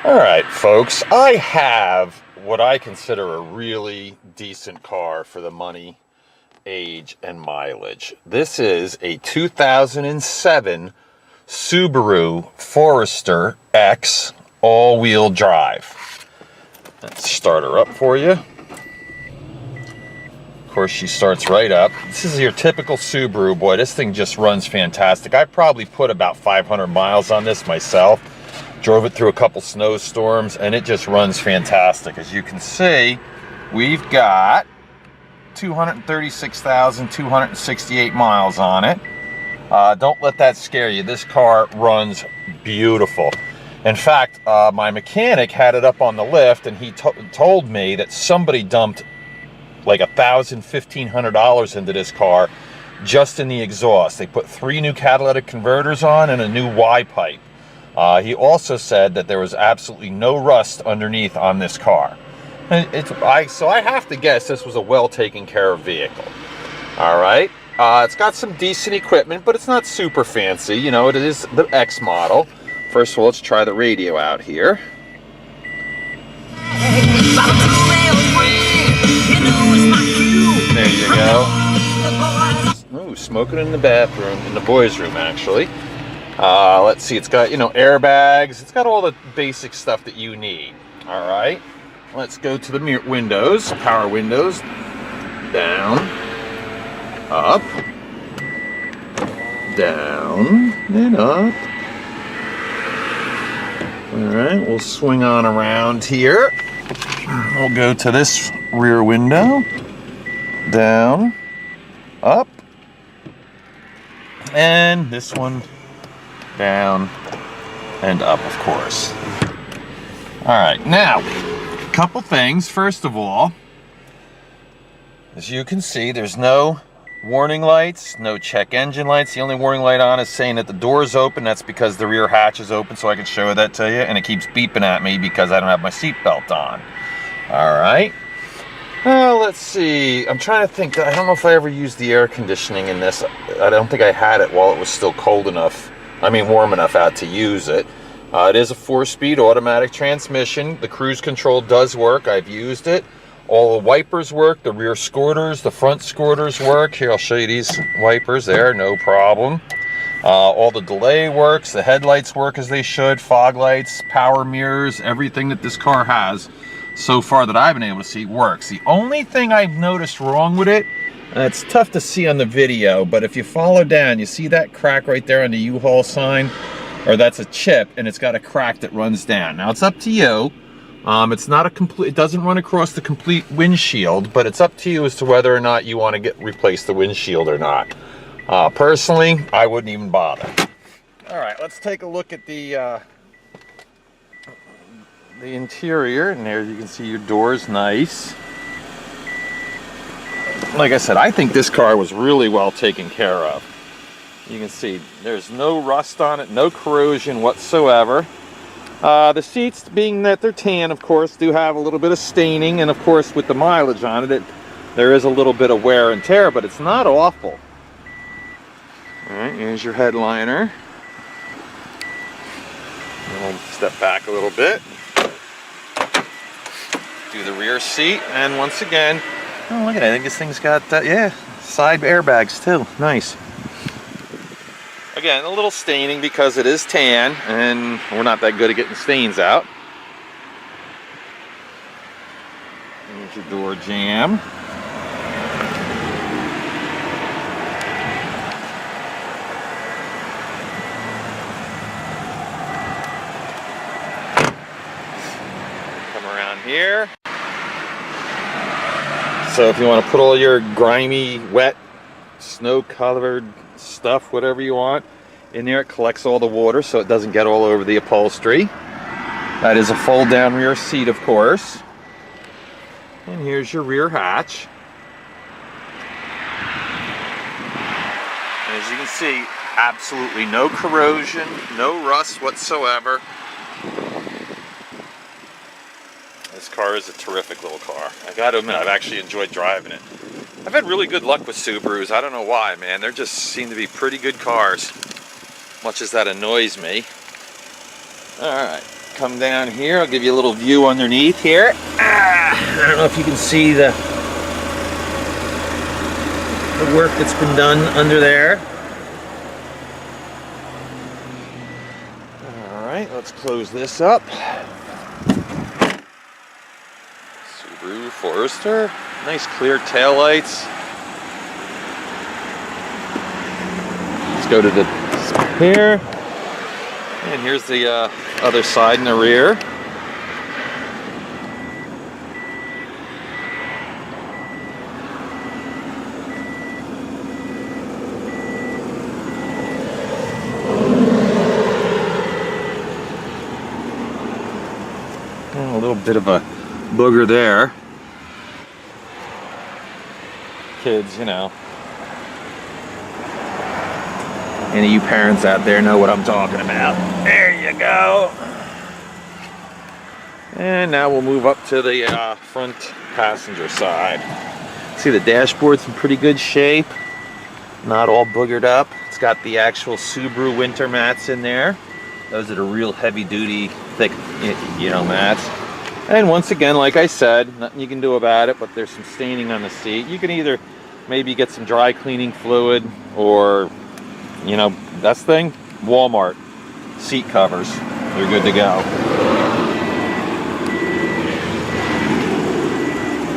All right, folks, I have what I consider a really decent car for the money, age, and mileage. This is a 2007 Subaru Forester X all-wheel drive. Let's start her up for you. Of course, she starts right up. This is your typical Subaru. Boy, this thing just runs fantastic. I probably put about 500 miles on this myself. Drove it through a couple snowstorms, and it just runs fantastic. As you can see, we've got 236,268 miles on it. Don't let that scare you. This car runs beautiful. In fact, my mechanic had it up on the lift, and he told me that somebody dumped like $1,000, $1,500 into this car just in the exhaust. They put 3 new catalytic converters on and a new Y pipe. He also said that there was absolutely no rust underneath on this car. So I have to guess this was a well taken care of vehicle. All right. It's got some decent equipment, but it's not super fancy. You know, it is the X model. First of all, let's try the radio out here. There you go. Ooh, smoking in the bathroom, in the boys' room, actually. Let's see, it's got, you know, airbags. It's got all the basic stuff that you need. All right, let's go to the windows, power windows. Down, up, down, and up. All right, we'll swing on around here. We'll go to this rear window. Down, up, and this one down and up, of course. All right, now, a couple things. First of all, as you can see, there's no warning lights, no check engine lights. The only warning light on is saying that the door is open. That's because the rear hatch is open, so I can show that to you, and it keeps beeping at me because I don't have my seatbelt on. All right. Let's see. I'm trying to think. I don't know if I ever used the air conditioning in this. I don't think I had it while it was still cold enough. I mean, warm enough out to use it. It is a 4-speed automatic transmission. The cruise control does work. I've used it. All the wipers work. The rear scorters, the front scorters work. Here, I'll show you these wipers there. No problem. All the delay works. The headlights work as they should. Fog lights, power mirrors, everything that this car has so far that I've been able to see works. The only thing I've noticed wrong with it, and it's tough to see on the video, but if you follow down, you see that crack right there on the U-Haul sign, or that's a chip, and it's got a crack that runs down. Now, it's up to you. It's not a complete, it doesn't run across the complete windshield, but it's up to you as to whether or not you want to replace the windshield or not. Personally, I wouldn't even bother. All right, let's take a look at the interior, and there you can see your door's nice. Like I said, I think this car was really well taken care of. You can see there's no rust on it, no corrosion whatsoever. The seats, being that they're tan, of course, do have a little bit of staining, and of course with the mileage on it, there is a little bit of wear and tear, but it's not awful. All right, here's your headliner. We'll step back a little bit. Do the rear seat, and once again, oh, look at it. I think this thing's got, yeah, side airbags too. Nice. Again, a little staining because it is tan, and we're not that good at getting stains out. Here's your door jamb. Come around here. So if you want to put all your grimy, wet, snow-covered stuff, whatever you want, in there, it collects all the water so it doesn't get all over the upholstery. That is a fold-down rear seat, of course. And here's your rear hatch. And as you can see, absolutely no corrosion, no rust whatsoever. This car is a terrific little car. I gotta admit, I've actually enjoyed driving it. I've had really good luck with Subarus. I don't know why, man. They just seem to be pretty good cars, much as that annoys me. All right, come down here. I'll give you a little view underneath here. I don't know if you can see the work that's been done under there. All right, let's close this up. Subaru Forester, nice clear taillights. Let's go to the here, and here's the other side in the rear. A little bit of a booger there. Kids, you know. Any of you parents out there know what I'm talking about. There you go. And now we'll move up to the front passenger side. See, the dashboard's in pretty good shape. Not all boogered up. It's got the actual Subaru winter mats in there. Those are the real heavy duty, thick, you know, mats. And once again, like I said, nothing you can do about it, but there's some staining on the seat. You can either maybe get some dry cleaning fluid or, you know, that's the thing, Walmart seat covers. They're good to go.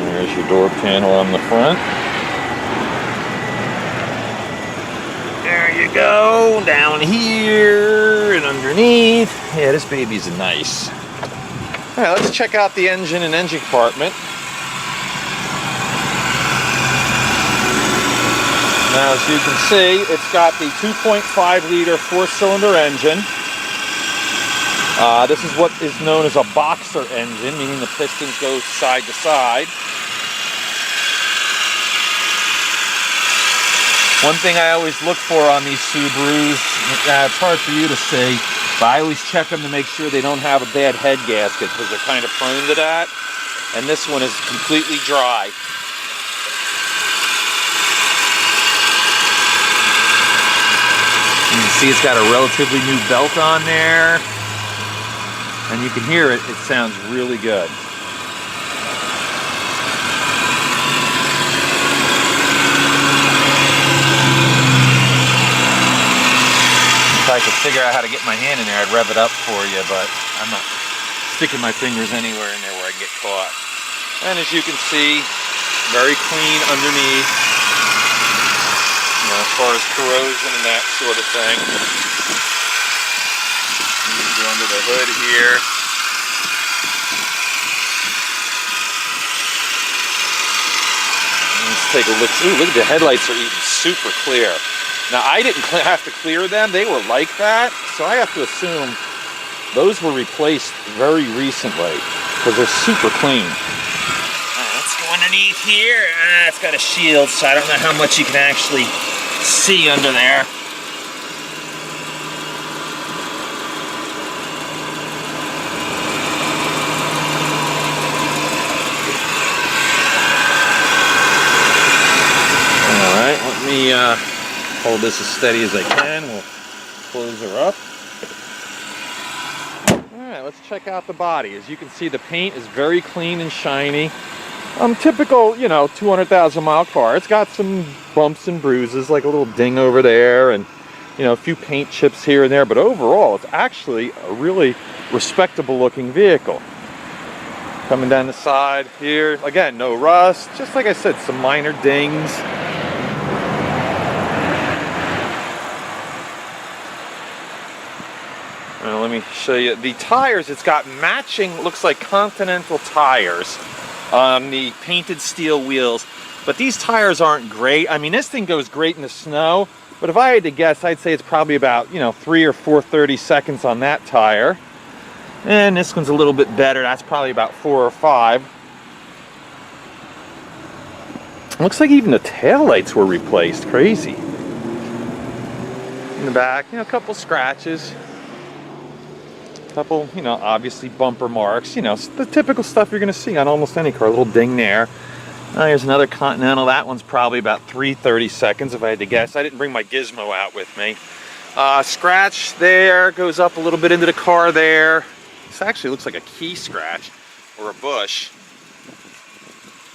There's your door panel on the front. There you go, down here and underneath. Yeah, this baby's nice. All right, let's check out the engine and engine compartment. Now, as you can see, it's got the 2.5 liter 4-cylinder engine. This is what is known as a boxer engine, meaning the pistons go side to side. One thing I always look for on these Subarus, it's hard for you to see, but I always check them to make sure they don't have a bad head gasket because they're kind of prone to that. And this one is completely dry. You can see it's got a relatively new belt on there. And you can hear it, it sounds really good. If I could figure out how to get my hand in there, I'd rev it up for you, but I'm not sticking my fingers anywhere in there where I get caught. And as you can see, very clean underneath, you know, as far as corrosion and that sort of thing. Go under the hood here. Let's take a look. Ooh, look at the headlights are even super clear. Now, I didn't have to clear them. They were like that. So I have to assume those were replaced very recently because they're super clean. Let's go underneath here. It's got a shield, so I don't know how much you can actually see under there. All right, let me hold this as steady as I can. We'll close her up. All right, let's check out the body. As you can see, the paint is very clean and shiny. Typical, you know, 200,000 mile car. It's got some bumps and bruises, like a little ding over there, and you know, a few paint chips here and there. But overall, it's actually a really respectable looking vehicle. Coming down the side here, again, no rust. Just like I said, some minor dings. Let me show you the tires. It's got matching, looks like Continental tires on the painted steel wheels, but these tires aren't great. I mean, this thing goes great in the snow, but if I had to guess, I'd say it's probably about, you know, 3 or 4 30-seconds on that tire. And this one's a little bit better. That's probably about 4 or 5. Looks like even the taillights were replaced. Crazy. In the back, you know, a couple scratches. Couple, you know, obviously bumper marks, you know, the typical stuff you're going to see on almost any car. A little ding there. Here's another Continental. That one's probably about 3 30-seconds if I had to guess. I didn't bring my gizmo out with me. Scratch there, goes up a little bit into the car there. This actually looks like a key scratch or a bush.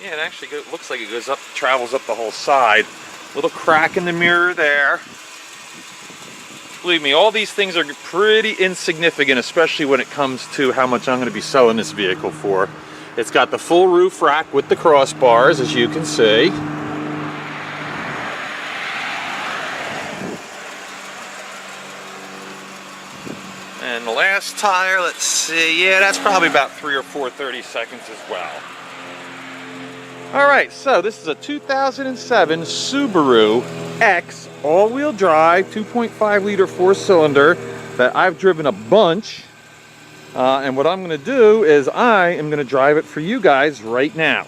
Yeah, it actually looks like it goes up, travels up the whole side. Little crack in the mirror there. Believe me, all these things are pretty insignificant, especially when it comes to how much I'm going to be selling this vehicle for. It's got the full roof rack with the crossbars, as you can see. And the last tire, let's see, yeah, that's probably about 3 or 4 30-seconds as well. All right, so this is a 2007 Subaru X all-wheel drive 2.5 liter 4-cylinder that I've driven a bunch. And what I'm going to do is I am going to drive it for you guys right now.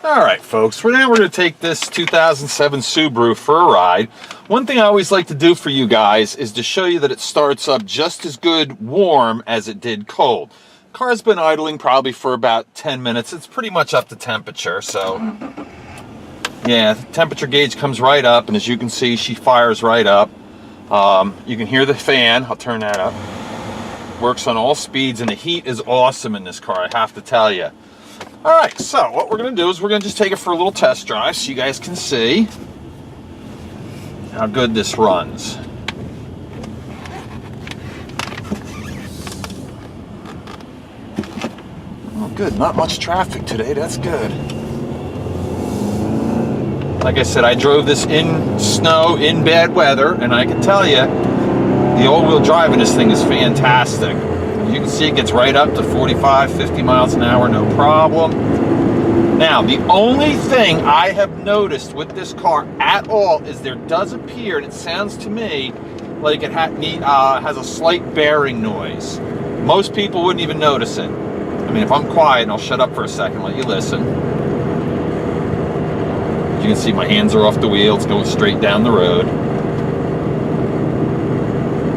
All right, folks, we're going to take this 2007 Subaru for a ride. One thing I always like to do for you guys is to show you that it starts up just as good warm as it did cold. Car's been idling probably for about 10 minutes. It's pretty much up to temperature, so yeah, the temperature gauge comes right up, and as you can see, she fires right up. You can hear the fan. I'll turn that up. Works on all speeds, and the heat is awesome in this car, I have to tell you. All right, so what we're going to do is we're going to just take it for a little test drive so you guys can see how good this runs. Oh, good. Not much traffic today. That's good. Like I said, I drove this in snow, in bad weather, and I can tell you, the all-wheel drive in this thing is fantastic. You can see it gets right up to 45, 50 miles an hour, no problem. Now, the only thing I have noticed with this car at all is there does appear, and it sounds to me like it has a slight bearing noise. Most people wouldn't even notice it. I mean, if I'm quiet, and I'll shut up for a second, let you listen. As you can see, my hands are off the wheel. It's going straight down the road.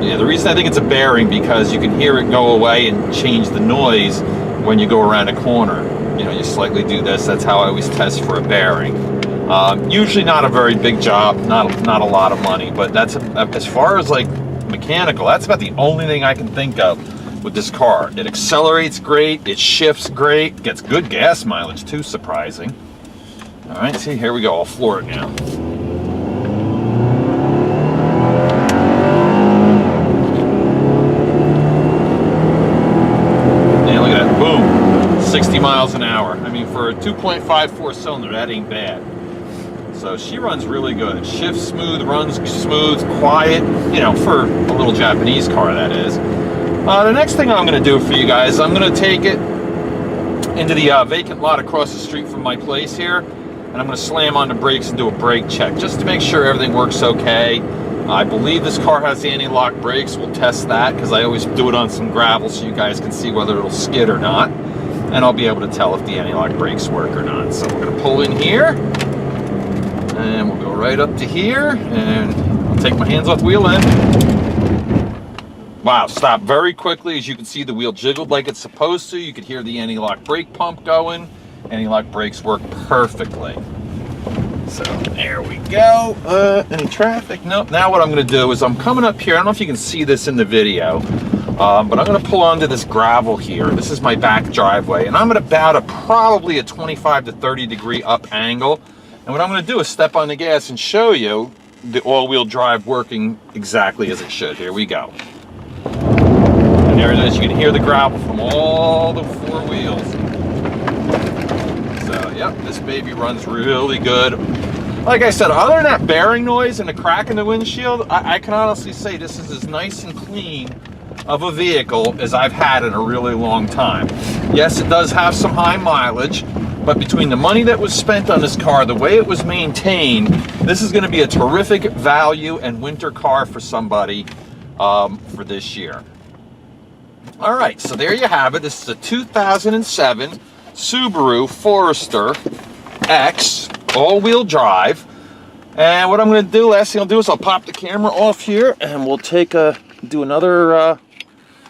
Yeah, the reason I think it's a bearing because you can hear it go away and change the noise when you go around a corner. You know, you slightly do this. That's how I always test for a bearing. Usually not a very big job, not a lot of money, but that's as far as like mechanical, that's about the only thing I can think of with this car. It accelerates great, it shifts great, gets good gas mileage too, surprising. All right, see, here we go. I'll floor it now. Yeah, look at that, boom, 60 miles an hour. I mean, for a 2.5 4-cylinder, that ain't bad. So she runs really good. Shifts smooth, runs smooth, quiet, you know, for a little Japanese car, that is. The next thing I'm going to do for you guys, I'm going to take it into the vacant lot across the street from my place here, and I'm going to slam on the brakes and do a brake check just to make sure everything works okay. I believe this car has anti-lock brakes. We'll test that because I always do it on some gravel so you guys can see whether it'll skid or not, and I'll be able to tell if the anti-lock brakes work or not. So we're going to pull in here, and we'll go right up to here, and I'll take my hands off the wheel and wow, stop very quickly. As you can see, the wheel jiggled like it's supposed to. You could hear the anti-lock brake pump going. Anti-lock brakes work perfectly. So there we go. Any traffic? Nope. Now what I'm going to do is I'm coming up here. I don't know if you can see this in the video, but I'm going to pull onto this gravel here. This is my back driveway, and I'm at about probably a 25 to 30 degree up angle. And what I'm going to do is step on the gas and show you the all-wheel drive working exactly as it should. Here we go. And there it is. You can hear the gravel from all the 4 wheels. So, yep, this baby runs really good. Like I said, other than that bearing noise and the crack in the windshield, I can honestly say this is as nice and clean of a vehicle as I've had in a really long time. Yes, it does have some high mileage, but between the money that was spent on this car, the way it was maintained, this is going to be a terrific value and winter car for somebody for this year. All right, so there you have it. This is a 2007 Subaru Forester X all-wheel drive. And what I'm going to do, last thing I'll do is I'll pop the camera off here, and we'll do another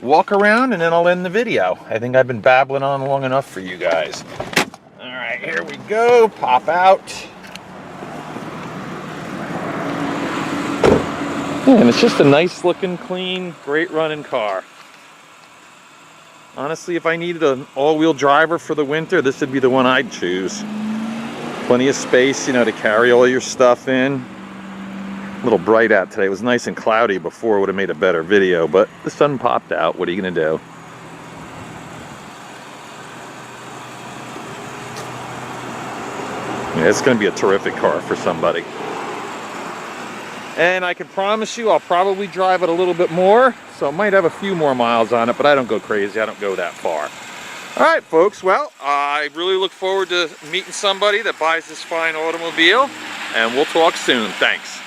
walk around, and then I'll end the video. I think I've been babbling on long enough for you guys. All right, here we go. Pop out. And it's just a nice looking, clean, great running car. Honestly, if I needed an all-wheel driver for the winter, this would be the one I'd choose. Plenty of space, you know, to carry all your stuff in. A little bright out today. It was nice and cloudy before. Would have made a better video, but the sun popped out. What are you gonna do? Yeah, it's gonna be a terrific car for somebody. And I can promise you I'll probably drive it a little bit more, so it might have a few more miles on it, but I don't go crazy. I don't go that far. All right, folks, well, I really look forward to meeting somebody that buys this fine automobile, and we'll talk soon. Thanks.